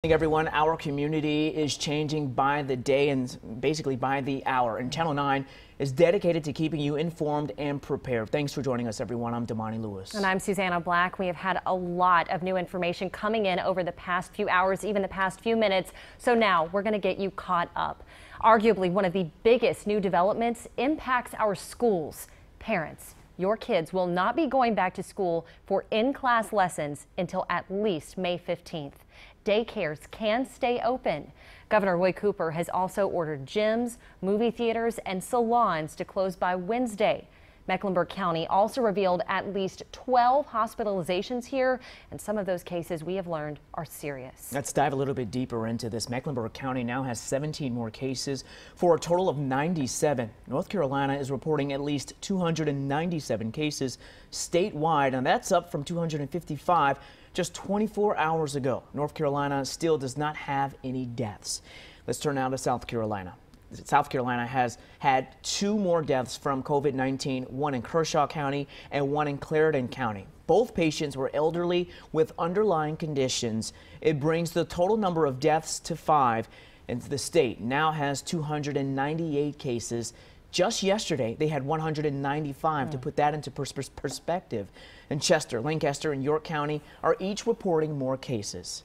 Everyone, our community is changing by the day and basically by the hour, and Channel 9 is dedicated to keeping you informed and prepared. Thanks for joining us, everyone. I'm Damani Lewis. And I'm Susanna Black. We have had a lot of new information coming in over the past few hours, even the past few minutes. So now we're going to get you caught up. Arguably one of the biggest new developments impacts our schools. Parents, your kids will not be going back to school for in-class lessons until at least May 15th. Daycares can stay open. Governor Gov Cooper has also ordered gyms, movie theaters, and salons to close by Wednesday. Mecklenburg County also revealed at least 12 hospitalizations here, and some of those cases we have learned are serious. Let's dive a little bit deeper into this. Mecklenburg County now has 17 more cases for a total of 97. North Carolina is reporting at least 297 cases statewide, and that's up from 255 just 24 hours ago. North Carolina still does not have any deaths. Let's turn now to South Carolina. South Carolina has had 2 more deaths from COVID-19, one in Kershaw County and one in Clarendon County. Both patients were elderly with underlying conditions. It brings the total number of deaths to 5, and the state now has 298 cases. Just yesterday, they had 195. To put that into perspective, and Chester, Lancaster, and York County are each reporting more cases.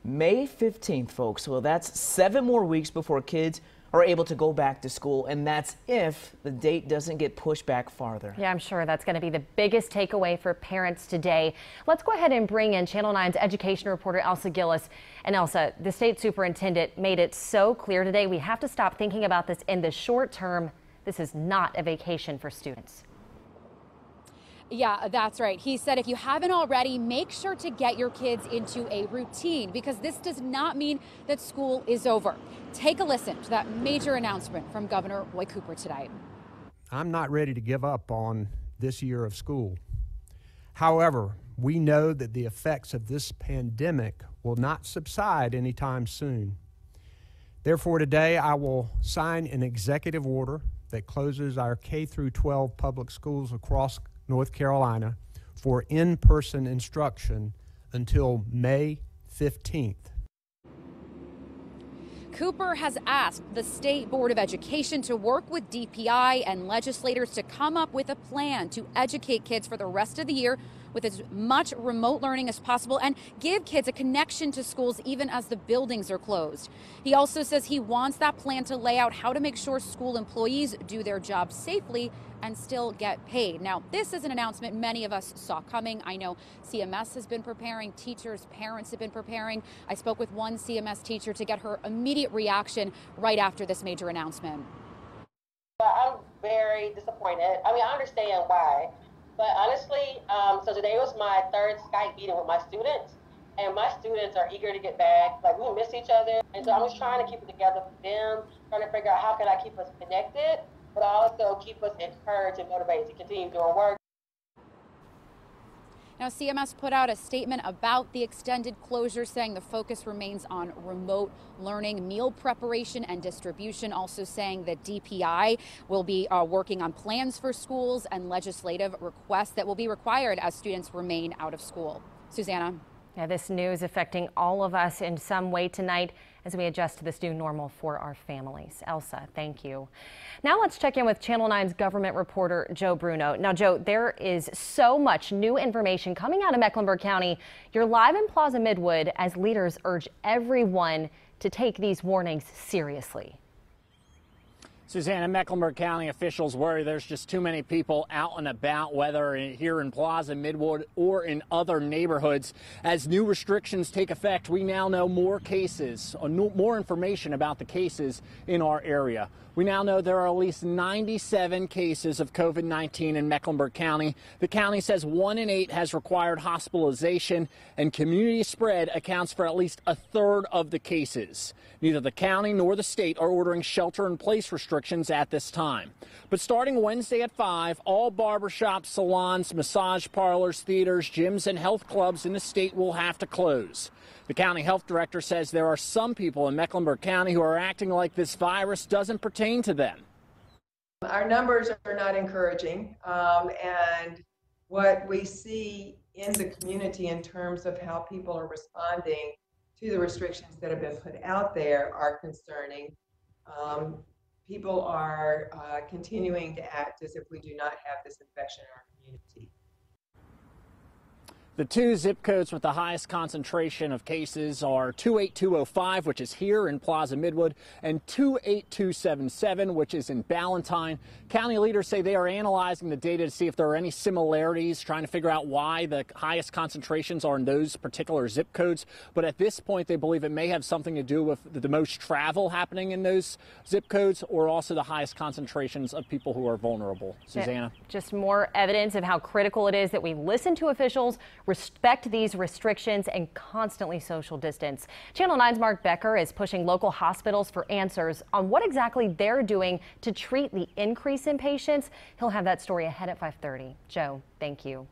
May 15th, folks. Well, that's 7 more weeks before kids are able to go back to school, and that's if the date doesn't get pushed back farther. Yeah, I'm sure that's going to be the biggest takeaway for parents today. Let's go ahead and bring in Channel 9's education reporter Elsa Gillis. And Elsa, the state superintendent made it so clear today we have to stop thinking about this in the short term. This is not a vacation for students. Yeah, that's right. He said if you haven't already, make sure to get your kids into a routine, because this does not mean that school is over. Take a listen to that major announcement from Governor Gov Cooper today. I'm not ready to give up on this year of school. However, we know that the effects of this pandemic will not subside anytime soon. Therefore, today I will sign an executive order that closes our K-12 public schools across North Carolina for in-person instruction until May 15th. Cooper has asked the State Board of Education to work with DPI and legislators to come up with a plan to educate kids for the rest of the year with as much remote learning as possible and give kids a connection to schools even as the buildings are closed. He also says he wants that plan to lay out how to make sure school employees do their job safely and still get paid. Now, this is an announcement many of us saw coming. I know CMS has been preparing, teachers, parents have been preparing. I spoke with one CMS teacher to get her immediate reaction right after this major announcement. I'm very disappointed. I mean, I understand why. But honestly, so today was my 3rd Skype meeting with my students, and my students are eager to get back. Like, we miss each other, and so I'm just trying to keep it together with them, trying to figure out how can I keep us connected, but also keep us encouraged and motivated to continue doing work. Now, CMS put out a statement about the extended closure, saying the focus remains on remote learning, meal preparation and distribution, also saying that DPI will be working on plans for schools and legislative requests that will be required as students remain out of school. Susanna. Yeah, this news affecting all of us in some way tonight as we adjust to this new normal for our families. Elsa, thank you. Now let's check in with Channel 9's government reporter, Joe Bruno. Now, Joe, there is so much new information coming out of Mecklenburg County. You're live in Plaza Midwood as leaders urge everyone to take these warnings seriously. Susanna, Mecklenburg County officials worry there's just too many people out and about, whether here in Plaza Midwood or in other neighborhoods. As new restrictions take effect, we now know more cases, more information about the cases in our area. We now know there are at least 97 cases of COVID-19 in Mecklenburg County. The county says 1 in 8 has required hospitalization, and community spread accounts for at least 1/3 of the cases. Neither the county nor the state are ordering shelter-in-place restrictions at this time. But starting Wednesday at 5, all barbershops, salons, massage parlors, theaters, gyms, and health clubs in the state will have to close. The county health director says there are some people in Mecklenburg County who are acting like this virus doesn't pertain to them. Our numbers are not encouraging, and what we see in the community in terms of how people are responding to the restrictions that have been put out there are concerning. People are continuing to act as if we do not have this infection in our community. The two zip codes with the highest concentration of cases are 28205, which is here in Plaza Midwood, and 28277, which is in Ballantyne. County leaders say they are analyzing the data to see if there are any similarities, trying to figure out why the highest concentrations are in those particular zip codes. But at this point, they believe it may have something to do with the most travel happening in those zip codes, or also the highest concentrations of people who are vulnerable. Susanna? Just more evidence of how critical it is that we listen to officials, respect these restrictions, and constantly social distance. Channel 9's Mark Becker is pushing local hospitals for answers on what exactly they're doing to treat the increase in patients. He'll have that story ahead at 5:30. Joe, thank you.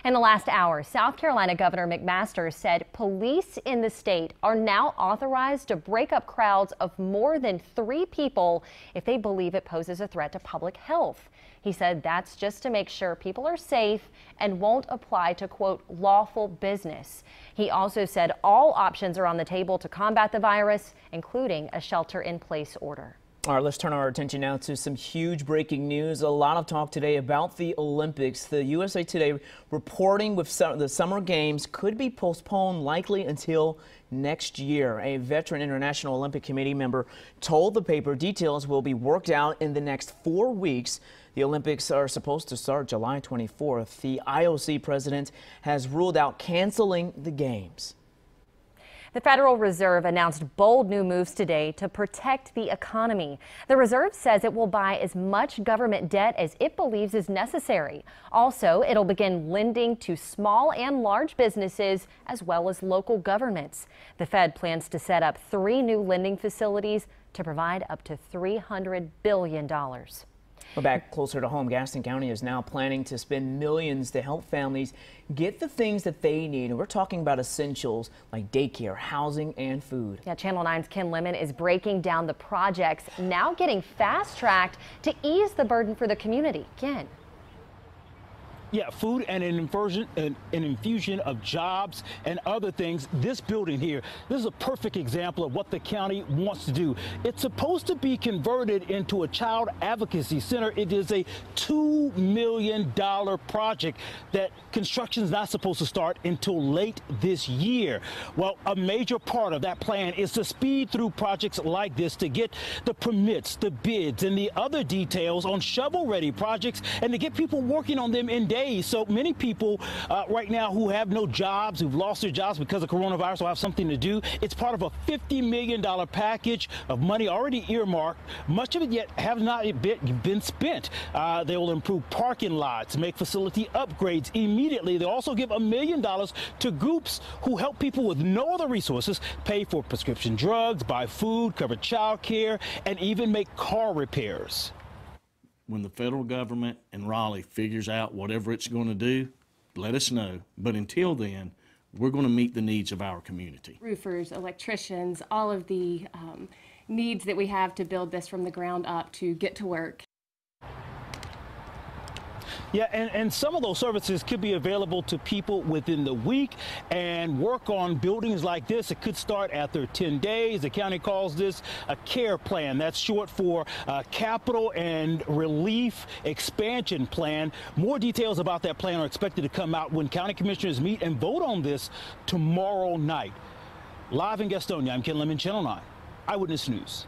In the last hour, South Carolina Governor McMaster said police in the state are now authorized to break up crowds of more than 3 people if they believe it poses a threat to public health. He said that's just to make sure people are safe and won't apply to, quote, lawful business. He also said all options are on the table to combat the virus, including a shelter-in-place order. All right, let's turn our attention now to some huge breaking news. A lot of talk today about the Olympics. The USA Today reporting with the Summer Games could be postponed likely until next year. A veteran International Olympic Committee member told the paper details will be worked out in the next 4 weeks. The Olympics are supposed to start July 24th. The IOC president has ruled out canceling the games. The Federal Reserve announced bold new moves today to protect the economy. The Reserve says it will buy as much government debt as it believes is necessary. Also, it'll begin lending to small and large businesses as well as local governments. The Fed plans to set up 3 new lending facilities to provide up to $300 billion. Well, back closer to home, Gaston County is now planning to spend millions to help families get the things that they need. And we're talking about essentials like daycare, housing, and food. Yeah, Channel 9's Ken Lemon is breaking down the projects now getting fast-tracked to ease the burden for the community. Ken. Yeah, food and an infusion of jobs and other things. This building here, this is a perfect example of what the county wants to do. It's supposed to be converted into a child advocacy center. It is a $2 million project that construction is not supposed to start until late this year. Well, a major part of that plan is to speed through projects like this to get the permits, the bids, and the other details on shovel-ready projects and to get people working on them in days. So many people right now who have no jobs, who've lost their jobs because of coronavirus, will have something to do. It's part of a $50 million package of money already earmarked. Much of it yet has not been spent. They will improve parking lots, make facility upgrades immediately. They'll also give $1 million to groups who help people with no other resources pay for prescription drugs, buy food, cover child care, and even make car repairs. When the federal government in Raleigh figures out whatever it's going to do, let us know. But until then, we're going to meet the needs of our community. Roofers, electricians, all of the needs that we have to build this from the ground up to get to work. Yeah, and some of those services could be available to people within the week, and work on buildings like this, it could start after 10 days. The county calls this a care plan. That's short for capital and relief expansion plan. More details about that plan are expected to come out when county commissioners meet and vote on this tomorrow night. Live in Gastonia, I'm Ken Lemon, Channel 9 Eyewitness News.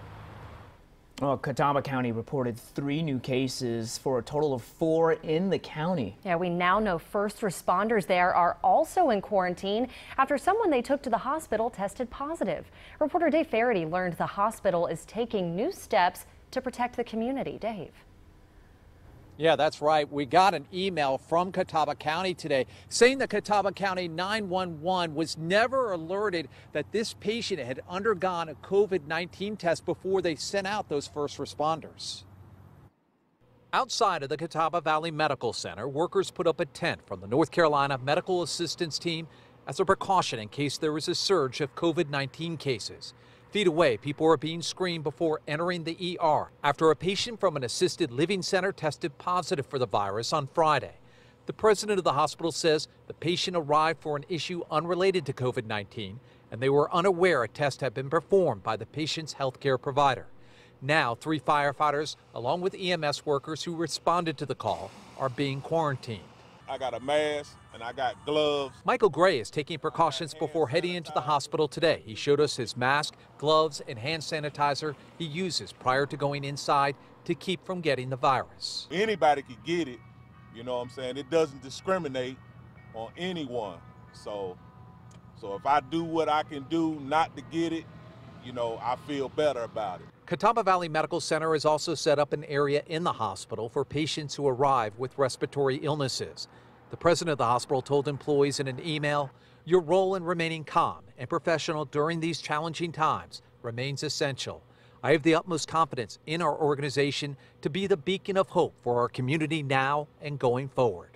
Well, Catawba County reported 3 new cases for a total of 4 in the county. Yeah, we now know first responders there are also in quarantine after someone they took to the hospital tested positive. Reporter Dave Faraday learned the hospital is taking new steps to protect the community. Dave. Yeah, that's right. We got an email from Catawba County today saying that Catawba County 911 was never alerted that this patient had undergone a COVID-19 test before they sent out those first responders. Outside of the Catawba Valley Medical Center, workers put up a tent from the North Carolina Medical Assistance Team as a precaution in case there was a surge of COVID-19 cases. Feet away, people are being screened before entering the ER after a patient from an assisted living center tested positive for the virus on Friday. The president of the hospital says the patient arrived for an issue unrelated to COVID-19 and they were unaware a test had been performed by the patient's healthcare provider. Now, 3 firefighters, along with EMS workers who responded to the call, are being quarantined. I got a mask and I got gloves. Michael Gray is taking precautions before heading into the hospital today. He showed us his mask, gloves, and hand sanitizer he uses prior to going inside to keep from getting the virus. Anybody could get it, you know what I'm saying? It doesn't discriminate on anyone. So if I do what I can do not to get it, you know, I feel better about it. Catawba Valley Medical Center has also set up an area in the hospital for patients who arrive with respiratory illnesses. The president of the hospital told employees in an email, "Your role in remaining calm and professional during these challenging times remains essential. I have the utmost confidence in our organization to be the beacon of hope for our community now and going forward."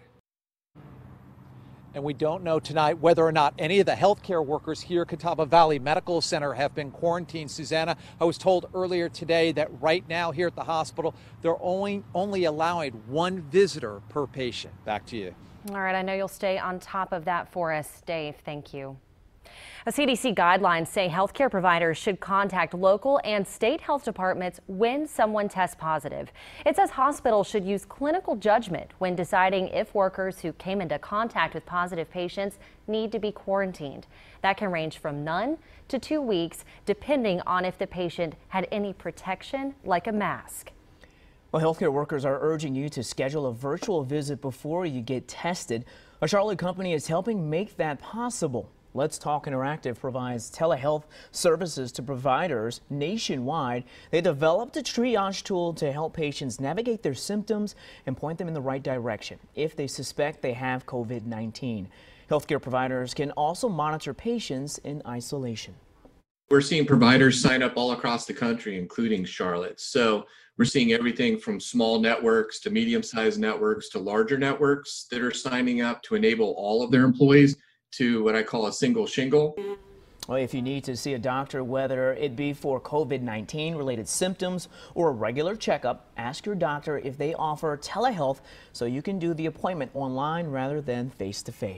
And we don't know tonight whether or not any of the healthcare workers here at Catawba Valley Medical Center have been quarantined. Susanna, I was told earlier today that right now here at the hospital, they're only allowing 1 visitor per patient. Back to you. All right, I know you'll stay on top of that for us, Dave. Thank you. CDC guidelines say healthcare providers should contact local and state health departments when someone tests positive. It says hospitals should use clinical judgment when deciding if workers who came into contact with positive patients need to be quarantined. That can range from none to 2 weeks, depending on if the patient had any protection, like a mask. Well, healthcare workers are urging you to schedule a virtual visit before you get tested. A Charlotte company is helping make that possible. Let's Talk Interactive provides telehealth services to providers nationwide. They developed a triage tool to help patients navigate their symptoms and point them in the right direction if they suspect they have COVID-19. Healthcare providers can also monitor patients in isolation. We're seeing providers sign up all across the country, including Charlotte. So we're seeing everything from small networks to medium-sized networks to larger networks that are signing up to enable all of their employees to what I call a single shingle. Well, if you need to see a doctor, whether it be for COVID-19 related symptoms or a regular checkup, ask your doctor if they offer telehealth so you can do the appointment online rather than face-to-face.